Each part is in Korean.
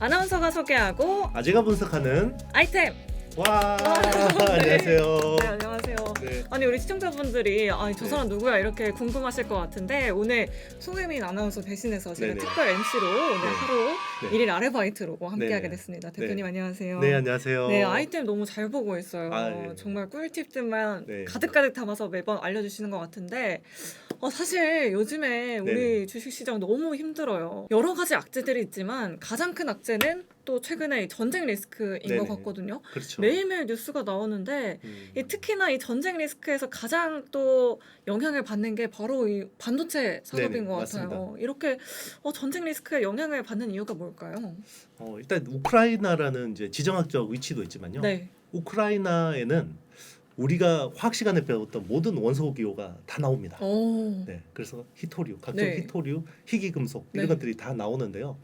아나운서가 소개하고 아재가 분석하는 아이템. 와 네. 안녕하세요. 네, 안녕하세요. 네. 아니 우리 시청자분들이 저 네. 사람 누구야 이렇게 궁금하실 것 같은데 오늘 송혜민 아나운서 대신해서 제가 네네. 특별 MC로 오늘 네. 하루 네. 일일 아르바이트로 함께하게 네네. 됐습니다. 대표님 네. 안녕하세요. 네 안녕하세요. 네, 아이템 너무 잘 보고 있어요. 아, 네. 정말 꿀팁들만 네. 가득가득 담아서 매번 알려주시는 것 같은데 사실 요즘에 우리 네네. 주식시장 너무 힘들어요. 여러 가지 악재들이 있지만 가장 큰 악재는 또 최근에 이 전쟁 리스크인 네네. 것 같거든요. 그렇죠. 매일매일 뉴스가 나오는데 음. 특히나 이 전쟁 리스크에서 가장 또 영향을 받는 게 바로 이 반도체 산업인 네네, 것 맞습니다. 같아요. 이렇게 전쟁 리스크에 영향을 받는 이유가 뭘까요? 일단 우크라이나라는 이제 지정학적 위치도 있지만요. 네. 우크라이나에는 우리가 화학 시간에 배웠던 모든 원소 기호가 다 나옵니다. 오. 네, 그래서 희토류, 각종 네. 희토류, 희귀 금속 이런 네. 것들이 다 나오는데요.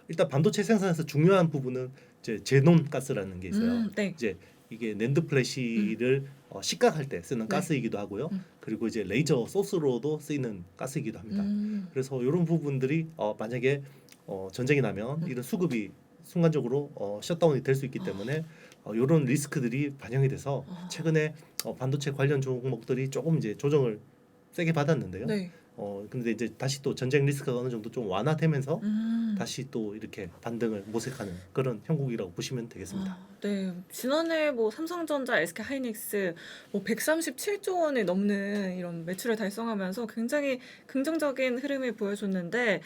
일단 반도체 생산에서 중요한 부분은 이제 제논 가스라는 게 있어요. 네. 이제 이게 낸드 플래시를 식각할 때 쓰는 네. 가스이기도 하고요. 그리고 이제 레이저 소스로도 쓰이는 가스이기도 합니다. 그래서 이런 부분들이 만약에 전쟁이 나면 이런 수급이 순간적으로 셧다운이 될 수 있기 때문에 이런 리스크들이 반영이 돼서 최근에 반도체 관련 종목들이 조금 이제 조정을 세게 받았는데요. 네. 근데 이제 다시 또 전쟁 리스크가 어느 정도 좀 완화되면서 음. 다시 또 이렇게 반등을 모색하는 그런 형국이라고 보시면 되겠습니다. 네. 지난해 뭐 삼성전자, SK하이닉스 뭐 137조 원이 넘는 이런 매출을 달성하면서 굉장히 긍정적인 흐름을 보여줬는데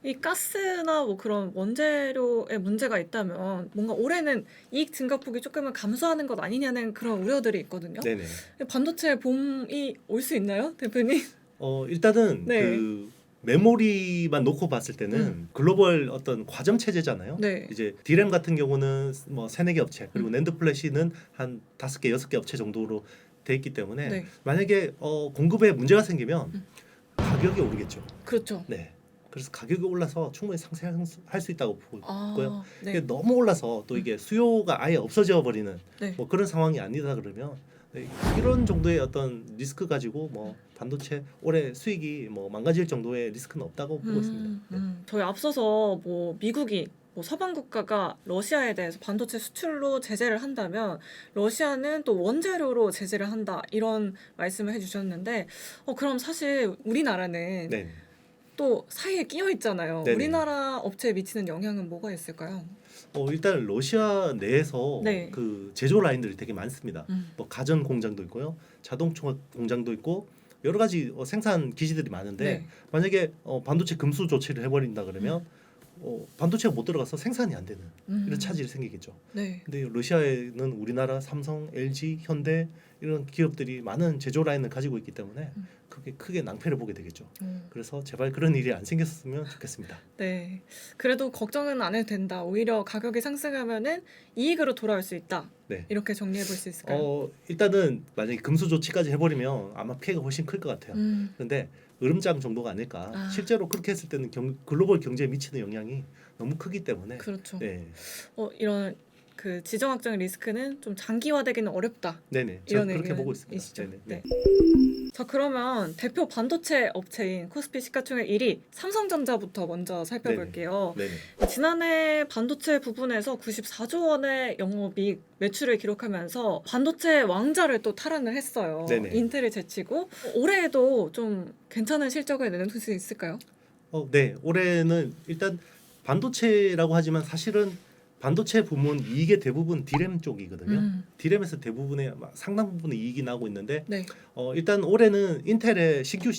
이 가스나 뭐 그런 원재료에 문제가 있다면 뭔가 올해는 이익 증가폭이 조금은 감소하는 것 아니냐는 그런 우려들이 있거든요. 네네. 반도체 봄이 올 수 있나요, 대표님? 일단은 네. 그 메모리만 놓고 봤을 때는 글로벌 어떤 과점 체제잖아요. 네. 이제 디램 같은 경우는 뭐 3-4개 업체 그리고 낸드 플래시는 한 5개, 6개 업체 정도로 돼 있기 때문에 네. 만약에 공급에 문제가 생기면 가격이 오르겠죠. 그렇죠. 네. 그래서 가격이 올라서 충분히 상승할 수 있다고 보고 있고요. 네. 이게 너무 올라서 또 이게 수요가 아예 없어져 버리는 네. 뭐 그런 상황이 아니다 그러면 이런 정도의 어떤 리스크 가지고 뭐 반도체 올해 수익이 뭐 망가질 정도의 리스크는 없다고 보고 있습니다. 네. 저희 앞서서 뭐 미국이 뭐 서방 국가가 러시아에 대해서 반도체 수출로 제재를 한다면 러시아는 또 원재료로 제재를 한다 이런 말씀을 해주셨는데 그럼 사실 우리나라는 네. 또 사이에 끼어 있잖아요. 네네. 우리나라 업체에 미치는 영향은 뭐가 있을까요? 일단 러시아 내에서 네. 그 제조 라인들이 되게 많습니다. 음. 뭐 가전 공장도 있고요, 자동차 공장도 있고 여러 가지 생산 기지들이 많은데 네. 만약에 반도체 금수 조치를 해버린다 그러면 반도체가 못 들어가서 생산이 안 되는 이런 차질이 생기겠죠. 네. 근데 러시아에는 우리나라 삼성, LG, 현대 이런 기업들이 많은 제조 라인을 가지고 있기 때문에 그게 크게 낭패를 보게 되겠죠. 그래서 제발 그런 일이 안 생겼으면 좋겠습니다. 네. 그래도 걱정은 안 해도 된다. 오히려 가격이 상승하면은 이익으로 돌아올 수 있다. 네. 이렇게 정리해 볼 수 있을까요? 일단은 만약에 금수 조치까지 해버리면 아마 피해가 훨씬 클 것 같아요. 그런데 으름장 정도가 아닐까. 실제로 그렇게 했을 때는 글로벌 경제에 미치는 영향이 너무 크기 때문에. 그렇죠. 네. 이런 그 지정학적 리스크는 좀 장기화되기는 어렵다. 네네. 이런 저는 그렇게 보고 의견이시죠? 있습니다. 네네. 네. 자, 그러면 대표 반도체 업체인 코스피 시가총액 1위 삼성전자부터 먼저 살펴볼게요. 네네. 지난해 반도체 부분에서 94조 원의 영업이익 매출을 기록하면서 반도체 왕자를 또 탈환을 했어요. 네네. 인텔을 제치고 올해에도 좀 괜찮은 실적을 내놓을 수 있을까요? 네. 올해는 일단 반도체라고 하지만 사실은 반도체 부문 이익의 대부분 디램 쪽이거든요. 디램에서 대부분의 상당 부분의 이익이 나고 있는데 네. 일단 올해는 인텔의 신규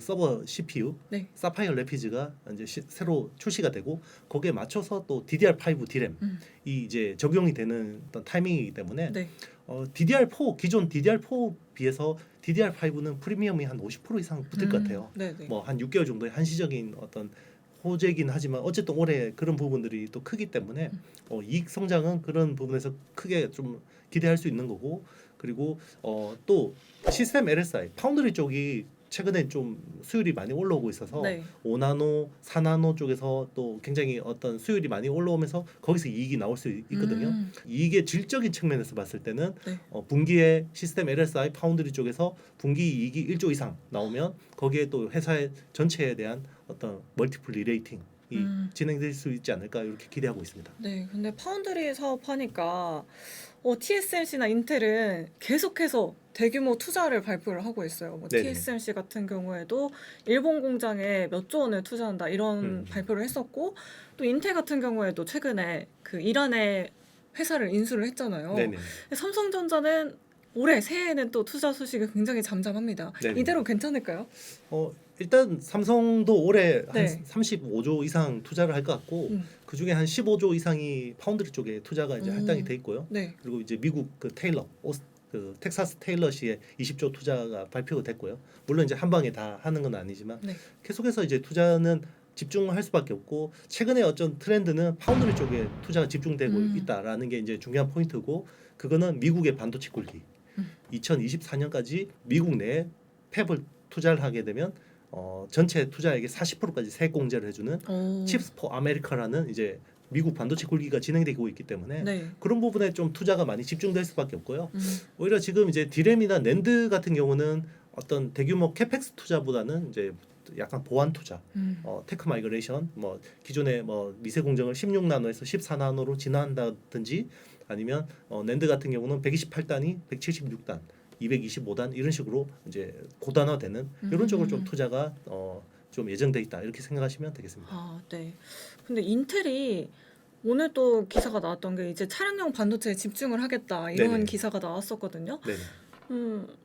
서버 CPU 네. 사파이어 래피즈가 이제 새로 출시가 되고 거기에 맞춰서 또 DDR5 디램이 이제 적용이 되는 어떤 타이밍이기 때문에 네. DDR4 기존 DDR4 비해서 DDR5는 프리미엄이 한 50% 이상 붙을 것 같아요. 네, 네. 뭐 한 6개월 정도의 한시적인 어떤 호재긴 하지만 어쨌든 올해 그런 부분들이 또 크기 때문에 이익 성장은 그런 부분에서 크게 좀 기대할 수 있는 거고 그리고 또 시스템 LSI 파운드리 쪽이 최근에 좀 수율이 많이 올라오고 있어서 네. 5나노, 4나노 쪽에서 또 굉장히 어떤 수율이 많이 올라오면서 거기서 이익이 나올 수 있거든요. 이익의 질적인 측면에서 봤을 때는 네. 분기에 시스템 LSI 파운드리 쪽에서 분기 이익이 1조 이상 나오면 거기에 또 회사의 전체에 대한 어떤 멀티플 리레이팅 진행될 수 있지 않을까 이렇게 기대하고 있습니다. 네, 근데 파운드리 사업하니까 TSMC나 인텔은 계속해서 대규모 투자를 발표를 하고 있어요. 뭐 네네. TSMC 같은 경우에도 일본 공장에 몇 조 원을 투자한다 이런 발표를 했었고, 또 인텔 같은 경우에도 최근에 그 이란에 회사를 인수를 했잖아요. 네네. 삼성전자는 올해 새해에는 또 투자 소식이 굉장히 잠잠합니다. 네네. 이대로 괜찮을까요? 일단 삼성도 올해 네. 한 35조 이상 투자를 할 것 같고 그 중에 한 15조 이상이 파운드리 쪽에 투자가 이제 할당이 돼 있고요. 네. 그리고 이제 미국 그 테일러, 그 텍사스 테일러시의 20조 투자가 발표가 됐고요. 물론 이제 한 방에 다 하는 건 아니지만 네. 계속해서 이제 투자는 집중할 수밖에 없고, 최근에 어떤 트렌드는 파운드리 쪽에 투자가 집중되고 있다라는 게 이제 중요한 포인트고, 그거는 미국의 반도체 굴기. 2024년까지 미국 내에 팹을 투자를 하게 되면 전체 투자액의 40%까지 세액 공제를 해주는 칩스 포 아메리카라는 이제 미국 반도체 굴기가 진행되고 있기 때문에 네. 그런 부분에 좀 투자가 많이 집중될 수밖에 없고요. 오히려 지금 이제 디램이나 낸드 같은 경우는 어떤 대규모 캐펙스 투자보다는 이제 약간 보안 투자, 테크 마이그레이션, 뭐 기존의 뭐 미세 공정을 16나노에서 14나노로 진화한다든지, 아니면 낸드 같은 경우는 128단이 176단, 225단 이런 식으로 이제 고단화되는 이런 쪽으로 좀 투자가 좀 예정돼 있다 이렇게 생각하시면 되겠습니다. 아, 네. 근데 인텔이 오늘 또 기사가 나왔던 게 이제 차량용 반도체에 집중을 하겠다 이런 네네. 기사가 나왔었거든요. 네.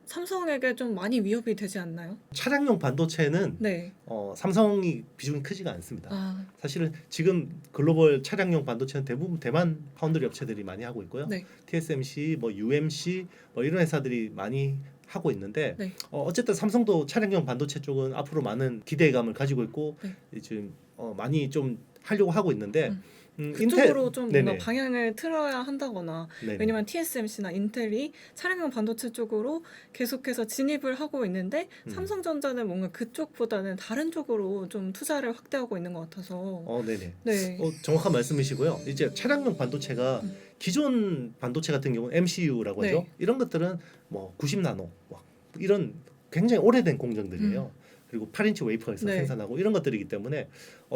삼성에게 좀 많이 위협이 되지 않나요? 차량용 반도체는 네. 삼성이 비중이 크지가 않습니다. 아, 사실은 지금 글로벌 차량용 반도체는 대부분 대만 파운드리 업체들이 많이 하고 있고요. 네. TSMC, 뭐 UMC, 뭐 이런 회사들이 많이 하고 있는데 네. 어쨌든 삼성도 차량용 반도체 쪽은 앞으로 많은 기대감을 가지고 있고 네. 지금 많이 좀 하려고 하고 있는데 그쪽으로 좀 뭔가 네네. 방향을 틀어야 한다거나, 네네. 왜냐면 TSMC나 인텔이 차량용 반도체 쪽으로 계속해서 진입을 하고 있는데 삼성전자는 뭔가 그쪽보다는 다른 쪽으로 좀 투자를 확대하고 있는 것 같아서. 네네. 네. 정확한 말씀이시고요. 이제 차량용 반도체가 기존 반도체 같은 경우는 MCU라고 하죠. 네. 이런 것들은 뭐 90나노 이런 굉장히 오래된 공정들이에요. 그리고 8인치 웨이퍼에서 네. 생산하고 이런 것들이기 때문에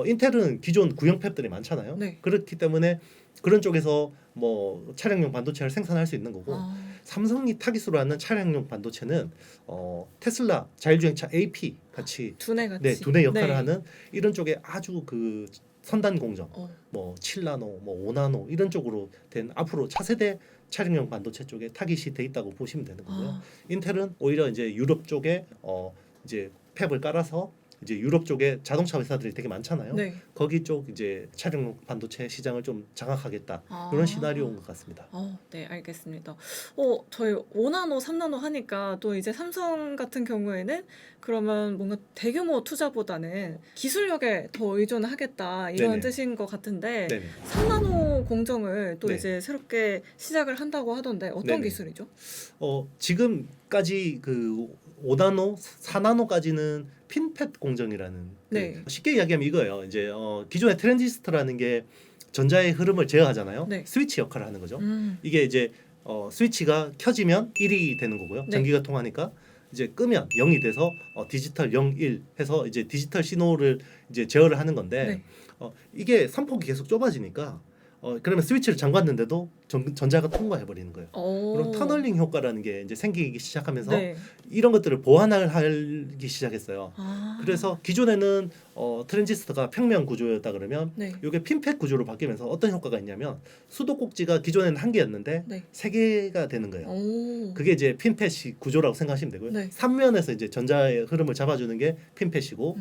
인텔은 기존 구형 팹들이 많잖아요. 네. 그렇기 때문에 그런 쪽에서 뭐 차량용 반도체를 생산할 수 있는 거고, 삼성이 타깃으로 하는 차량용 반도체는 테슬라 자율주행차 AP 같이 두뇌 같이. 네, 두뇌 역할을 네. 하는 이런 쪽에 아주 그 선단 공정, 뭐 7나노, 뭐 5나노 이런 쪽으로 된 앞으로 차세대 차량용 반도체 쪽에 타깃이 돼 있다고 보시면 되는 거고요. 인텔은 오히려 이제 유럽 쪽에 이제 팹을 깔아서 이제 유럽 쪽에 자동차 회사들이 되게 많잖아요. 네. 거기 쪽 이제 차량용 반도체 시장을 좀 장악하겠다 그런 시나리오인 것 같습니다. 네, 알겠습니다. 저희 5나노, 3나노 하니까 또 이제 삼성 같은 경우에는 그러면 뭔가 대규모 투자보다는 기술력에 더 의존하겠다 이런 네네. 뜻인 것 같은데, 네네. 3나노 공정을 또 네. 이제 새롭게 시작을 한다고 하던데 어떤 네네. 기술이죠? 지금까지 그 5나노, 4나노까지는 핀팻 공정이라는 네. 쉽게 이야기하면 이거예요. 이제 기존의 트랜지스터라는 게 전자의 흐름을 제어하잖아요. 네. 스위치 역할을 하는 거죠. 이게 이게 이제 스위치가 켜지면 1이 되는 거고요. 네. 전기가 통하니까 이제 끄면 0이 돼서 디지털 0, 1 해서 이제 디지털 신호를 이제 제어를 하는 건데 네. 이게 선폭이 계속 좁아지니까 그러면 스위치를 잠갔는데도 전자가 통과해 버리는 거예요. 그럼 터널링 효과라는 게 이제 생기기 시작하면서 네. 이런 것들을 보완을 하기 시작했어요. 그래서 기존에는 트랜지스터가 평면 구조였다 그러면 네. 이게 핀팻 구조로 바뀌면서 어떤 효과가 있냐면 수도꼭지가 기존에는 한 개였는데 네. 세 개가 되는 거예요. 그게 이제 핀팻 구조라고 생각하시면 되고요. 네. 3면에서 이제 전자의 흐름을 잡아주는 게 핀팻이고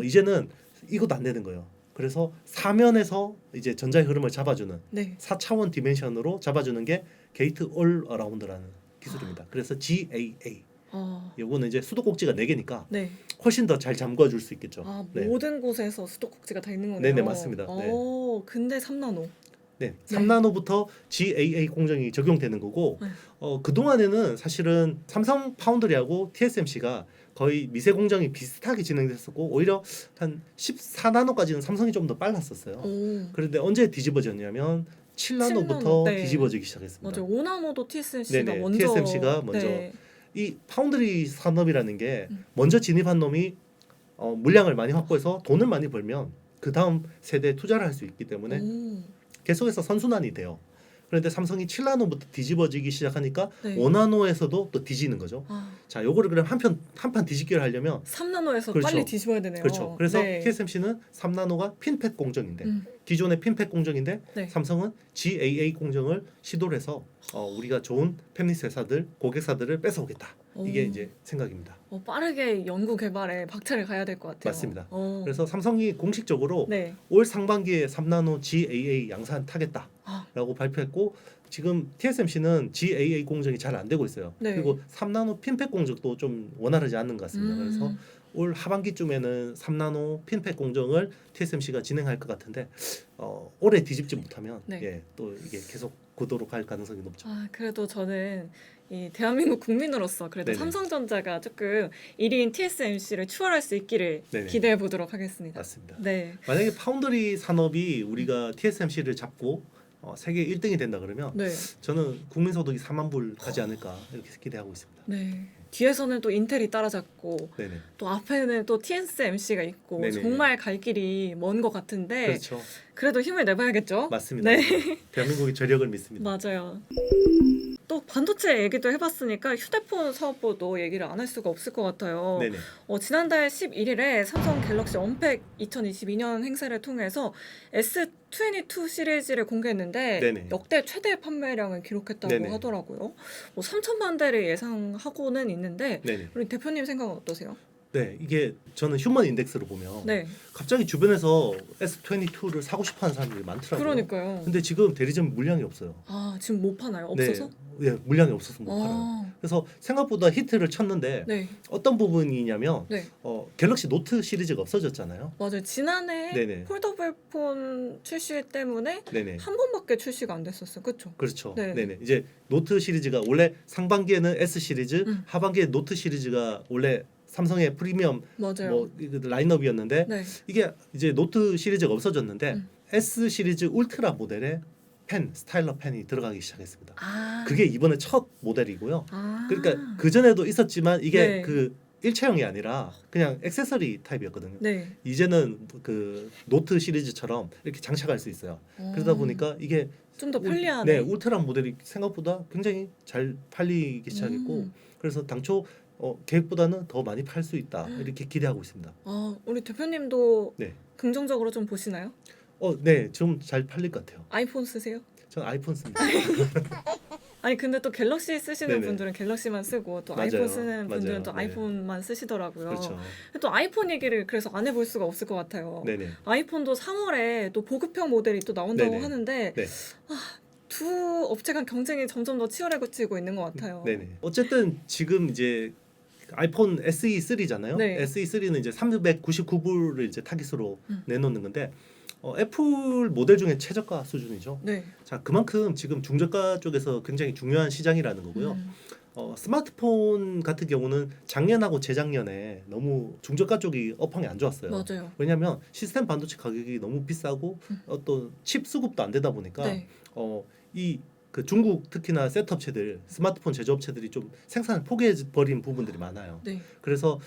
이제는 이것도 안 되는 거예요. 그래서 4면에서 이제 전자의 흐름을 잡아주는 네. 4차원 디멘션으로 잡아주는 게 게이트 올 어라운드라는 기술입니다. 그래서 GAA. 요거는 이제 수도꼭지가 4개니까 네. 훨씬 더 잘 잠궈줄 수 있겠죠. 네. 모든 곳에서 수도꼭지가 다 있는 거네요. 네네, 맞습니다. 네. 근데 3나노. 네, 3나노부터 GAA 공정이 적용되는 거고 네. 그동안에는 사실은 삼성 파운드리하고 TSMC가 거의 미세 공정이 비슷하게 진행됐었고 오히려 한 14나노까지는 삼성이 좀 더 빨랐었어요. 그런데 언제 뒤집어졌냐면 7나노부터 네. 뒤집어지기 시작했습니다. 맞아요. 5나노도 TSMC가 네네, 먼저. TSMC가 먼저. 네. 이 파운드리 산업이라는 게 먼저 진입한 놈이 물량을 많이 확보해서 돈을 많이 벌면 그 다음 세대에 투자를 할 수 있기 때문에 오. 계속해서 선순환이 돼요. 그런데 삼성이 7나노부터 뒤집어지기 시작하니까 네. 5나노에서도 또 뒤지는 거죠. 아, 자, 요거를 그럼 한판 뒤집기를 하려면 3나노에서 그렇죠. 빨리 뒤집어야 되네요. 그렇죠. 그래서 네. TSMC는 3나노가 핀팻 공정인데 음. 기존의 핀팻 공정인데 네. 삼성은 GAA 공정을 시도를 해서 우리가 좋은 팹리스 회사들, 고객사들을 뺏어오겠다. 이게 오. 이제 생각입니다. 빠르게 연구 개발에 박차를 가야 될 것 같아요. 맞습니다. 오. 그래서 삼성이 공식적으로 네. 올 상반기에 3나노 GAA 양산 타겠다라고 아, 발표했고 지금 TSMC는 GAA 공정이 잘 안 되고 있어요. 네. 그리고 3나노 핀팻 공정도 좀 원활하지 않는 것 같습니다. 그래서 음. 올 하반기쯤에는 3나노 핀팻 공정을 TSMC가 진행할 것 같은데 올해 뒤집지 못하면 네. 예, 또 이게 계속 고도로 갈 가능성이 높죠. 아, 그래도 저는 이 대한민국 국민으로서 그래도 네네. 삼성전자가 조금 1위인 TSMC를 추월할 수 있기를 네네. 기대해 보도록 하겠습니다. 맞습니다. 네. 만약에 파운드리 산업이 우리가 TSMC를 잡고 세계 1등이 된다 그러면 네. 저는 국민 소득이 4만 불 가지 않을까 이렇게 기대하고 있습니다. 네. 뒤에서는 또 인텔이 따라잡고 네네. 또 앞에는 또 TSMC가 있고 네네. 정말 갈 길이 먼 것 같은데 그렇죠. 그래도 힘을 내봐야겠죠? 맞습니다. 네. 대한민국의 저력을 믿습니다. 맞아요. 또 반도체 얘기도 해봤으니까 휴대폰 사업부도 얘기를 안 할 수가 없을 것 같아요. 네네. 지난달 11일에 삼성 갤럭시 언팩 2022년 행사를 통해서 S22 시리즈를 공개했는데 네네. 역대 최대 판매량을 기록했다고 네네. 하더라고요. 3천만 대를 예상하고는 있는데 네네. 우리 대표님 생각은 어떠세요? 네, 이게 저는 휴먼 인덱스를 보면 네, 갑자기 주변에서 S22를 사고 싶어하는 사람들이 많더라고요. 그러니까요. 근데 지금 대리점 물량이 없어요. 아, 지금 못 파나요? 없어서? 네, 네, 물량이 없어서 못 팔아요. 아, 그래서 생각보다 히트를 쳤는데 네, 어떤 부분이냐면 네. 갤럭시 노트 시리즈가 없어졌잖아요. 맞아요. 지난해 네네. 폴더블 폰 출시 때문에 네네. 한 번밖에 출시가 안 됐었어요. 그렇죠? 그렇죠. 네. 네네. 이제 노트 시리즈가 원래 상반기에는 S 시리즈, 음. 하반기에 노트 시리즈가 원래 삼성의 프리미엄 맞아요. 라인업이었는데 네. 이게 이제 노트 시리즈가 없어졌는데 음. S 시리즈 울트라 모델에 스타일러 펜이 들어가기 시작했습니다. 아, 그게 이번에 첫 모델이고요. 아. 그러니까 그 전에도 있었지만 이게 네. 그 일체형이 아니라 그냥 액세서리 타입이었거든요. 네. 이제는 그 노트 시리즈처럼 이렇게 장착할 수 있어요. 그러다 보니까 이게 좀 더 편리하네. 네, 울트라 모델이 생각보다 굉장히 잘 팔리기 시작했고 그래서 당초 계획보다는 더 많이 팔 수 있다 이렇게 기대하고 있습니다. 아, 우리 대표님도 네. 긍정적으로 좀 보시나요? 네, 좀 잘 팔릴 것 같아요. 아이폰 쓰세요? 저는 아이폰 씁니다. 아니 근데 또 갤럭시 쓰시는 네네. 분들은 갤럭시만 쓰고 또 맞아요. 아이폰 쓰는 분들은 맞아요. 또 네. 아이폰만 쓰시더라고요. 그렇죠. 또 아이폰 얘기를 그래서 안 해볼 수가 없을 것 같아요. 네네. 아이폰도 3월에 또 보급형 모델이 또 나온다고 네네. 하는데 네. 두 업체 간 경쟁이 점점 더 치열해지고 있는 것 같아요. 네네. 어쨌든 지금 이제 아이폰 SE3잖아요. 네. SE3는 이제 399불을 이제 타깃으로 음. 내놓는 건데 애플 모델 중에 최저가 수준이죠. 네. 자, 그만큼 지금 중저가 쪽에서 굉장히 중요한 시장이라는 거고요. 음. 스마트폰 같은 경우는 작년하고 재작년에 너무 중저가 쪽이 업황이 안 좋았어요. 맞아요. 왜냐하면 시스템 반도체 가격이 너무 비싸고 어떤 칩 수급도 안 되다 보니까 네. 이 그 중국 특히나 셋업체들 스마트폰 제조업체들이 좀 생산을 포기해 버린 부분들이 많아요. 네. 그래서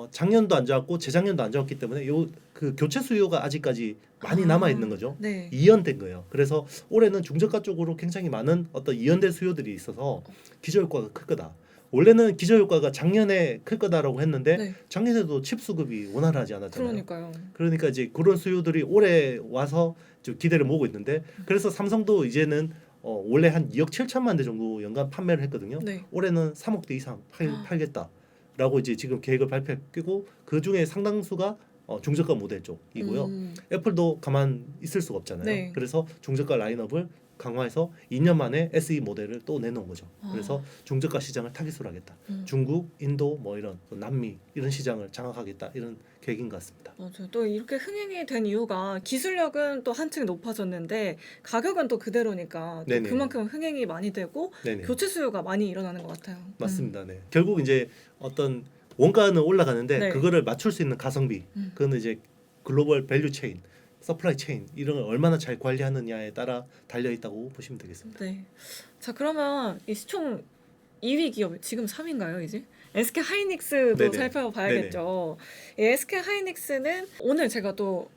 작년도 안 좋았고 재작년도 안 좋았기 때문에 요 그 교체 수요가 아직까지 많이 남아 있는 거죠. 네. 이연된 거예요. 그래서 올해는 중저가 쪽으로 굉장히 많은 어떤 이연된 수요들이 있어서 기저효과가 클 거다. 원래는 기저효과가 작년에 클 거다라고 했는데 네. 작년에도 칩 수급이 원활하지 않았잖아요. 그러니까요. 그러니까 이제 그런 수요들이 올해 와서 좀 기대를 모으고 있는데 그래서 삼성도 이제는 원래 한 2억 7천만 대 정도 연간 판매를 했거든요. 네. 올해는 3억 대 이상 팔겠다라고 이제 지금 계획을 발표했고 그 중에 상당수가 중저가 모델 쪽이고요. 애플도 가만 있을 수가 없잖아요. 네. 그래서 중저가 라인업을 강화해서 2년 만에 SE 모델을 또 내놓은 거죠. 아. 그래서 중저가 시장을 타깃으로 하겠다. 음. 중국, 인도 뭐 이런 또 남미 이런 시장을 장악하겠다 이런 계획인 것 같습니다. 맞아요. 또 이렇게 흥행이 된 이유가 기술력은 또 한층 높아졌는데 가격은 또 그대로니까 또 네네. 그만큼 흥행이 많이 되고 네네. 교체 수요가 많이 일어나는 것 같아요. 맞습니다. 네. 결국 이제 어떤 원가는 올라가는데 네. 그거를 맞출 수 있는 가성비, 음. 그거는 이제 글로벌 밸류 체인, 서플라이 체인 이런 걸 얼마나 잘 관리하느냐에 따라 달려 있다고 보시면 되겠습니다. 네. 자, 그러면 이 시총 2위 기업 지금 3위인가요, 이제? SK 하이닉스도 네네. 살펴봐야겠죠. 이 SK 하이닉스는 오늘 제가 또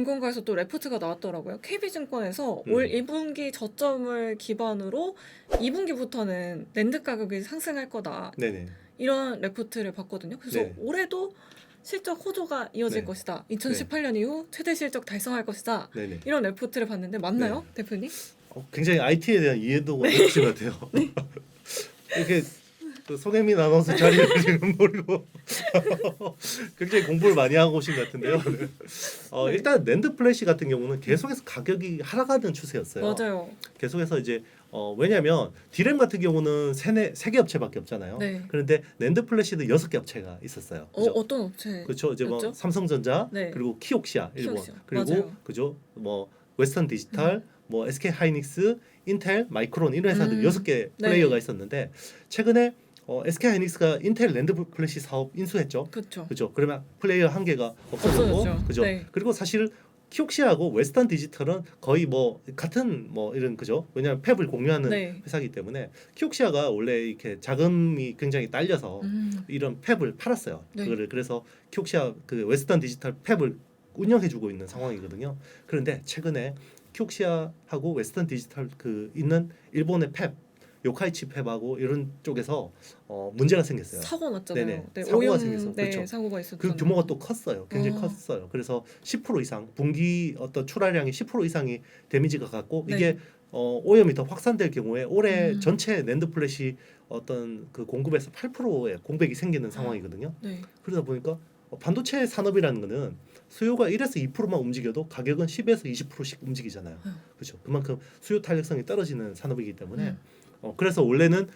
증권가에서 또 레포트가 나왔더라고요. KB증권에서 음. 올 1분기 저점을 기반으로 2분기부터는 랜드 가격이 상승할 거다. 네네. 이런 레포트를 봤거든요. 그래서 네. 올해도 실적 호조가 이어질 네. 것이다. 2018년 이후 최대 실적 달성할 것이다. 네네. 이런 레포트를 봤는데 맞나요, 대표님? 굉장히 IT에 대한 이해도가 높으신 것 같아요. 이렇게 그 송혜민 아나운서 자리를 지금 노리고 굉장히 공부를 많이 하고 오신 것 같은데요. 네. 네. 일단 낸드 플래시 같은 경우는 계속해서 가격이 하락하는 추세였어요. 맞아요. 계속해서 이제 왜냐하면 디램 같은 경우는 세 개 업체밖에 없잖아요. 네. 그런데 낸드 플래시는 6개 업체가 있었어요. 그죠? 어떤 업체? 그렇죠. 이제 뭐 였죠? 삼성전자 네. 그리고 키옥시아 일본 키옥시아. 그리고 맞아요. 그죠 뭐 웨스턴 디지털 뭐 SK 하이닉스 인텔 마이크론 이런 회사들 6개 네. 플레이어가 있었는데 최근에 SK 하이닉스가 인텔 랜드 플래시 사업 인수했죠. 그렇죠. 그죠. 그러면 플레이어 한 개가 없어졌고 없어졌죠. 그죠. 네. 그리고 사실 키옥시아하고 웨스턴 디지털은 거의 뭐 같은 뭐 이런 그죠. 왜냐하면 팹을 공유하는 네. 회사이기 때문에 키옥시아가 원래 이렇게 자금이 굉장히 딸려서 이런 팹을 팔았어요. 네. 그거를 그래서 키옥시아 그 웨스턴 디지털 팹을 운영해주고 있는 상황이거든요. 그런데 최근에 키옥시아하고 웨스턴 디지털 그 있는 일본의 팹 요카이치 팹하고 이런 쪽에서 문제가 생겼어요. 사고 났잖아요. 네네. 네, 사고가 오염, 생겨서 네, 그렇죠. 사고가 있었죠. 그 규모가 또 컸어요. 굉장히 어. 컸어요. 그래서 10% 이상 분기 어떤 출하량이 10% 이상이 데미지가 갔고 네. 이게 오염이 더 확산될 경우에 올해 음. 전체 낸드 플래시 어떤 그 공급에서 8%의 공백이 생기는 상황이거든요. 네. 그러다 보니까 반도체 산업이라는 거는 수요가 1에서 2%만 움직여도 가격은 10에서 20%씩 움직이잖아요. 그렇죠. 그만큼 수요 탄력성이 떨어지는 산업이기 때문에 그래서 원래는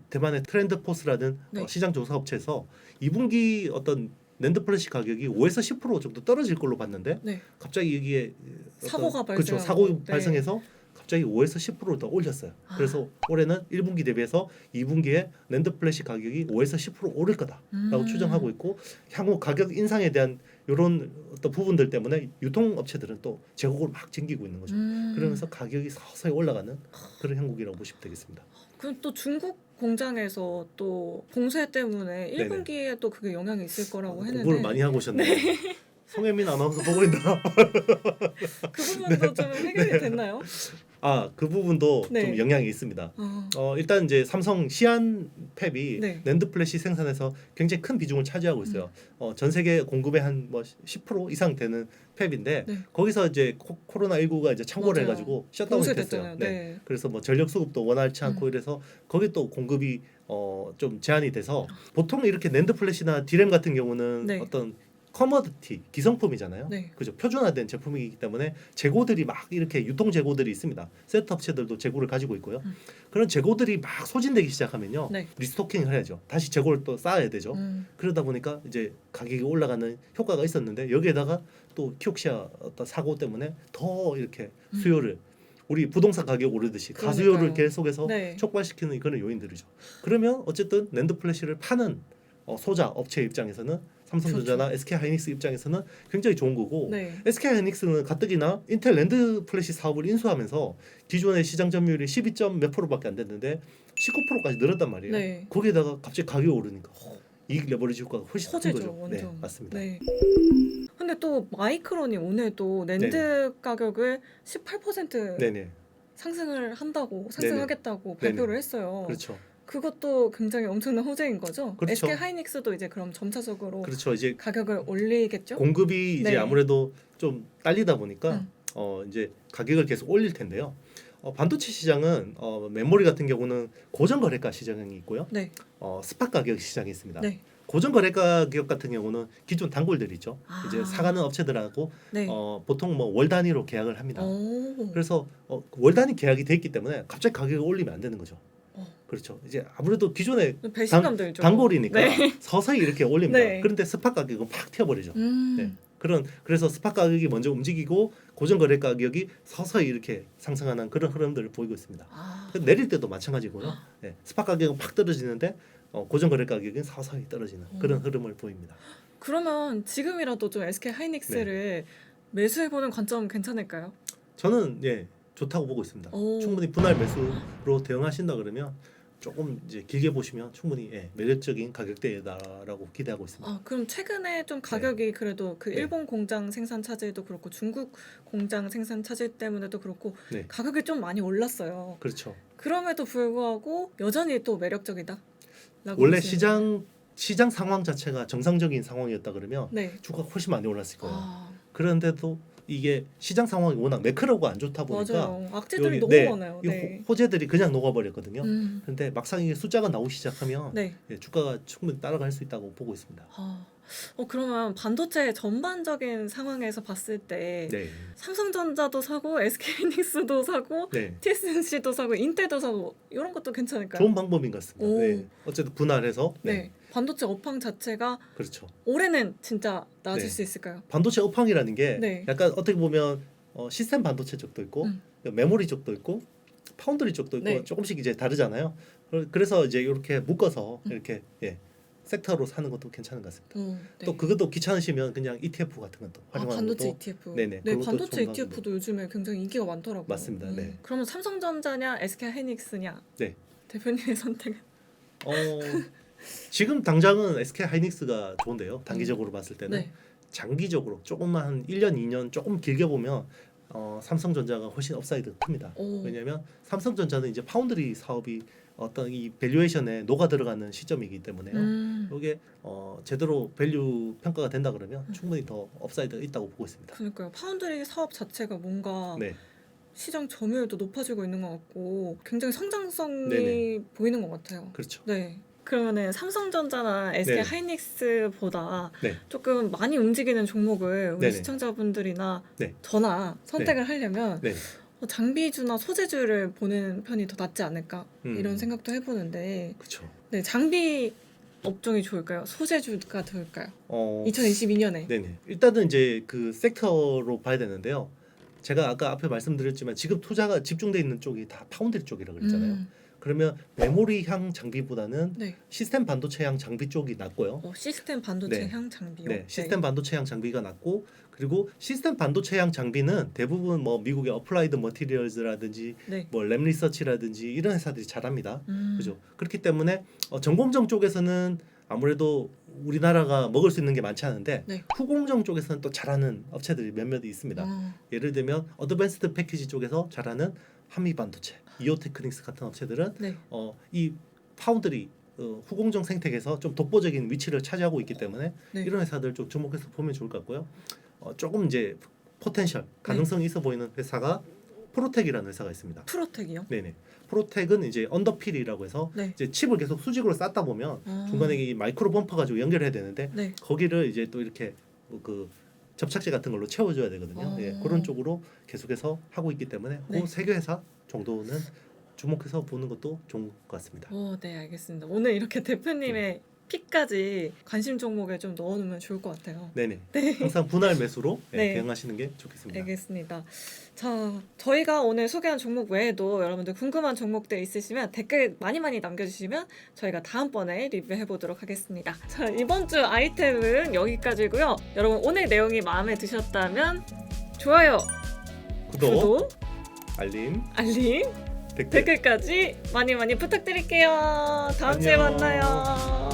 대만의 트렌드 포스라는 네. 시장 조사 업체에서 2분기 어떤 낸드 플래시 가격이 5에서 10% 정도 떨어질 걸로 봤는데 네. 갑자기 여기에 사고가 그렇죠. 발생하고. 사고 네. 발생해서 갑자기 5에서 10%더 올렸어요. 아. 그래서 올해는 1분기 대비해서 2분기에 낸드 플래시 가격이 5에서 10% 오를 거다라고 추정하고 있고 향후 가격 인상에 대한 이런 어떤 부분들 때문에 유통업체들은 또 재고를 막 챙기고 있는 거죠. 그러면서 가격이 서서히 올라가는 그런 형국이라고 보시면 되겠습니다. 그럼 또 중국 공장에서 또 봉쇄 때문에 네네. 1분기에 또 그게 영향이 있을 거라고 했는데 공부를 많이 하고 오셨네요. 송혜민 아나운서 보고 있나? 그 부분도 좀 해결이 됐나요? 그 부분도 네. 좀 영향이 있습니다. 아, 일단 이제 삼성 시안 팹이 네. 낸드 플래시 생산에서 굉장히 큰 비중을 차지하고 있어요. 전 세계 공급의 한 뭐 10% 이상 되는 팹인데 네. 거기서 이제 코로나 19가 이제 창궐을 맞아요. 해가지고 셧다운이 됐어요. 봉쇄됐잖아요. 네. 그래서 뭐 전력 수급도 원활치 않고 이래서 거기 또 공급이 좀 제한이 돼서 보통 이렇게 낸드 플래시나 디램 같은 경우는 네. 어떤 커머디티 기성품이잖아요. 네. 그죠. 표준화된 제품이기 때문에 재고들이 막 이렇게 유통 재고들이 있습니다. 세트 업체들도 재고를 가지고 있고요. 그런 재고들이 막 소진되기 시작하면요. 네. 리스토킹을 해야죠. 다시 재고를 또 쌓아야 되죠. 그러다 보니까 이제 가격이 올라가는 효과가 있었는데 여기에다가 또 키옥시아 어떤 사고 때문에 더 이렇게 수요를 우리 부동산 가격 오르듯이 가수요를 그러니까요. 계속해서 네. 촉발시키는 그런 요인들이죠. 그러면 어쨌든 낸드 플래시를 파는 소자 업체 입장에서는 삼성전자나 SK 하이닉스 입장에서는 굉장히 좋은 거고 네. SK 하이닉스는 가뜩이나 인텔 랜드 플래시 사업을 인수하면서 기존의 시장 점유율이 12점 몇 %밖에 안 됐는데 19%까지 늘었단 말이에요. 네. 거기에다가 갑자기 가격이 오르니까 이익 레버리지 효과가 훨씬 큰 호재죠, 거죠. 완전. 네, 맞습니다. 네. 근데 또 마이크론이 오늘 또 낸드 가격을 18% 네네. 상승하겠다고 발표를 했어요. 그렇죠. 그것도 굉장히 엄청난 호재인 거죠. 그렇죠. SK 하이닉스도 이제 그럼 점차적으로 그렇죠. 이제 가격을 올리겠죠. 공급이 이제 네. 아무래도 좀 딸리다 보니까 이제 가격을 계속 올릴 텐데요. 반도체 시장은 메모리 같은 경우는 고정 거래가 시장이 있고요. 네. 스팟 가격 시장이 있습니다. 네. 고정 거래 가격 같은 경우는 기존 단골들 있죠. 아. 이제 사가는 업체들하고 네. 보통 뭐 월 단위로 계약을 합니다. 오. 그래서 월 단위 계약이 돼 있기 때문에 갑자기 가격을 올리면 안 되는 거죠. 어. 그렇죠. 이제 아무래도 기존에 배신감 들죠. 단골이니까 네. 서서히 이렇게 올립니다. 네. 그런데 스팟 가격은 팍 튀어버리죠. 네. 음. 그래서 스팟 가격이 먼저 움직이고 고정 거래 가격이 서서히 이렇게 상승하는 그런 흐름들을 보이고 있습니다. 아. 내릴 때도 마찬가지고요. 네. 스팟 가격은 팍 떨어지는데 고정 거래 가격은 서서히 떨어지는 그런 흐름을 보입니다. 그러면 지금이라도 좀 SK 하이닉스를 매수해보는 관점 괜찮을까요? 저는 좋다고 보고 있습니다. 오. 충분히 분할 매수로 대응하신다 그러면 조금 이제 길게 보시면 충분히 매력적인 가격대다라고 기대하고 있습니다. 아, 그럼 최근에 좀 가격이 그래도 그 네. 일본 공장 생산 차질도 그렇고 중국 공장 생산 차질 때문에도 그렇고 네. 가격이 좀 많이 올랐어요. 그렇죠. 그럼에도 불구하고 여전히 또 매력적이다. 원래 시장 상황 자체가 정상적인 상황이었다 그러면 네. 주가가 훨씬 많이 올랐을 거예요. 아, 그런데도 이게 시장 상황이 워낙 매크로가 안 좋다 보니까 맞아요. 악재들이 너무 네, 많아요. 이 네. 호재들이 그냥 녹아버렸거든요. 음, 그런데 막상 이게 숫자가 나오기 시작하면 네. 주가가 충분히 따라갈 수 있다고 보고 있습니다. 아, 그러면 반도체 전반적인 상황에서 봤을 때 네, 삼성전자도 사고 SK하이닉스도 사고 네, TSMC도 사고 인텔도 사고 이런 것도 괜찮을까요? 좋은 방법인 것 같습니다. 오. 네, 어쨌든 분할해서 네. 반도체 업황 자체가 그렇죠. 올해는 진짜 나아질 네. 수 있을까요? 반도체 업황이라는 게 네. 약간 어떻게 보면 시스템 반도체 쪽도 있고 메모리 쪽도 있고 파운드리 쪽도 있고 네. 조금씩 이제 다르잖아요. 그래서 이제 이렇게 묶어서 음. 이렇게 섹터로 사는 것도 괜찮은 것 같습니다. 네. 또 그것도 귀찮으시면 그냥 ETF 같은 것도 활용하는 반도체 것도 ETF. 네네, 네, 그것도 반도체 좋은 ETF도 요즘에 굉장히 인기가 많더라고요. 맞습니다. 네. 그러면 삼성전자냐 SK하이닉스냐? 네. 대표님의 선택은? 어, 지금 당장은 SK 하이닉스가 좋은데요. 단기적으로 봤을 때는 네. 장기적으로 조금만 한 1년, 2년 조금 길게 보면 삼성전자가 훨씬 업사이드가 큽니다. 오. 왜냐하면 삼성전자는 이제 파운드리 사업이 어떤 이 밸류에이션에 녹아 들어가는 시점이기 때문에요. 이게 제대로 밸류 평가가 된다 그러면 충분히 더 업사이드가 있다고 보고 있습니다. 그러니까요. 파운드리 사업 자체가 뭔가 네, 시장 점유율도 높아지고 있는 것 같고 굉장히 성장성이 네네. 보이는 것 같아요. 그렇죠. 네. 그러면은 삼성전자나 SK 네. 하이닉스보다 네. 조금 많이 움직이는 종목을 우리 네네. 시청자분들이나 네. 저나 선택을 하려면 네. 장비주나 소재주를 보는 편이 더 낫지 않을까 이런 생각도 해보는데 그렇죠. 네, 장비 업종이 좋을까요? 소재주가 좋을까요? 어, 2022년에. 네네. 일단은 이제 그 섹터로 봐야 되는데요. 제가 아까 앞에 말씀드렸지만 지금 투자가 집중돼 있는 쪽이 다 파운드리 쪽이라고 그랬잖아요. 그러면 메모리향 장비보다는 네. 시스템 반도체향 장비 쪽이 낫고요. 시스템 반도체 네. 향 장비요. 네, 시스템 반도체향 장비가 낫고 그리고 시스템 반도체향 장비는 대부분 뭐 미국의 어플라이드 머티리얼즈라든지 네. 뭐 램리서치라든지 이런 회사들이 잘합니다. 음. 그죠? 그렇기 때문에 전공정 쪽에서는 아무래도 우리나라가 먹을 수 있는 게 많지 않은데 네. 후공정 쪽에서는 또 잘하는 업체들이 몇몇 있습니다. 예를 들면 어드밴스드 패키지 쪽에서 잘하는 한미반도체, 이오테크닉스 같은 업체들은 네. 이 파운드리 후공정 생태계에서 좀 독보적인 위치를 차지하고 있기 때문에 네. 이런 회사들 좀 주목해서 보면 좋을 것 같고요. 조금 이제 포텐셜 가능성이 있어 보이는 회사가 프로텍이라는 회사가 있습니다. 프로텍이요? 네네. 프로텍은 이제 언더필이라고 해서 네. 이제 칩을 계속 수직으로 쌓다 보면 중간에 이 마이크로 범퍼 가지고 연결해야 되는데 네. 거기를 이제 또 이렇게 그 접착제 같은 걸로 채워줘야 되거든요. 그런 쪽으로 계속해서 하고 있기 때문에 네. 그 세 개 회사 정도는 주목해서 보는 것도 좋은 것 같습니다. 네, 알겠습니다. 오늘 이렇게 대표님의 픽까지 관심 종목에 좀 넣어놓으면 좋을 것 같아요. 네네. 네. 항상 분할 매수로 네. 대응하시는 게 좋겠습니다. 알겠습니다. 자, 저희가 오늘 소개한 종목 외에도 여러분들 궁금한 종목들 있으시면 댓글 많이 남겨주시면 저희가 다음번에 리뷰해 보도록 하겠습니다. 자, 이번 주 아이템은 여기까지고요. 여러분 오늘 내용이 마음에 드셨다면 좋아요, 구독, 알림, 알림, 댓글까지 많이 부탁드릴게요. 다음 주에 안녕. 만나요.